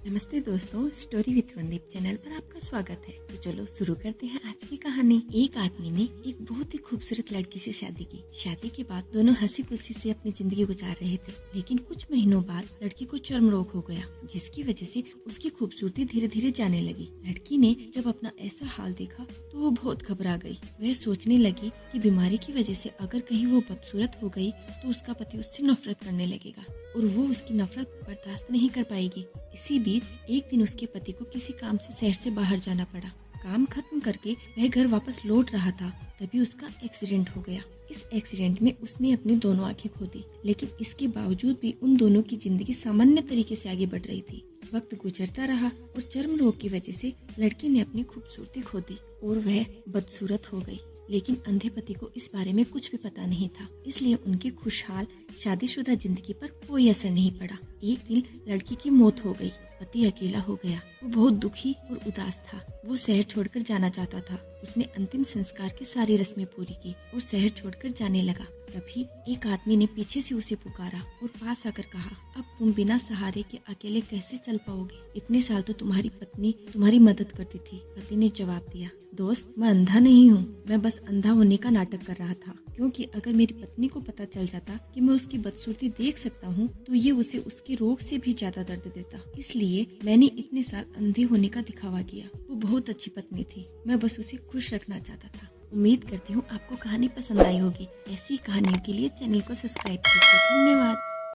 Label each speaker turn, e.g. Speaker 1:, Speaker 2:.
Speaker 1: नमस्ते दोस्तों, story with वंदीप channel पर आपका स्वागत है। तो चलो शुरू करते हैं आज की कहानी। एक आदमी ने एक बहुत ही खूबसूरत लड़की से शादी की। शादी के बाद दोनों हंसी खुशी से अपनी जिंदगी गुजार रहे थे, लेकिन कुछ महीनों बाद लड़की को चर्म रोग हो गया, जिसकी वजह से उसकी खूबसूरती धीरे धीरे जाने लगी। लड़की ने जब अपना ऐसा हाल देखा तो वो बहुत घबरा गई। वह सोचने लगी कि बीमारी की वजह से अगर कहीं वो बदसूरत हो गई तो उसका पति उससे नफरत करने लगेगा और वो उसकी नफरत बर्दाश्त नहीं कर पाएगी। इसी बीच एक दिन उसके पति को किसी काम से शहर से बाहर जाना पड़ा। काम खत्म करके वह घर वापस लौट रहा था, तभी उसका एक्सीडेंट हो गया। इस एक्सीडेंट में उसने अपनी दोनों आंखें खो दी, लेकिन इसके बावजूद भी उन दोनों की जिंदगी सामान्य तरीके से आगे बढ़ रही थी। वक्त गुजरता रहा और चर्म रोग की वजह से लड़की ने अपनी खूबसूरती खो दी और वह बदसूरत हो गई। लेकिन अंधे पति को इस बारे में कुछ भी पता नहीं था, इसलिए उनकी खुशहाल शादीशुदा जिंदगी पर कोई असर नहीं पड़ा। एक दिन लड़की की मौत हो गई, पति अकेला हो गया। वो बहुत दुखी और उदास था। वो शहर छोड़कर जाना चाहता था। उसने अंतिम संस्कार की सारी रस्में पूरी की और शहर छोड़कर जाने लगा। तभी एक आदमी ने पीछे से उसे पुकारा और पास आकर कहा, अब तुम बिना सहारे के अकेले कैसे चल पाओगे? इतने साल तो तुम्हारी पत्नी तुम्हारी मदद करती थी। पति ने जवाब दिया, दोस्त, मैं अंधा नहीं हूँ, मैं बस अंधा होने का नाटक कर रहा था, क्योंकि अगर मेरी पत्नी को पता चल जाता कि मैं उसकी बदसूरती देख सकता हूँ तो ये उसे उसके रोग से भी ज्यादा दर्द देता। इसलिए मैंने इतने साल अंधे होने का दिखावा किया। वो बहुत अच्छी पत्नी थी, मैं बस उसे खुश रखना चाहता था। उम्मीद करती हूँ आपको कहानी पसंद आई होगी। ऐसी कहानियों के लिए चैनल को सब्सक्राइब कीजिए। धन्यवाद।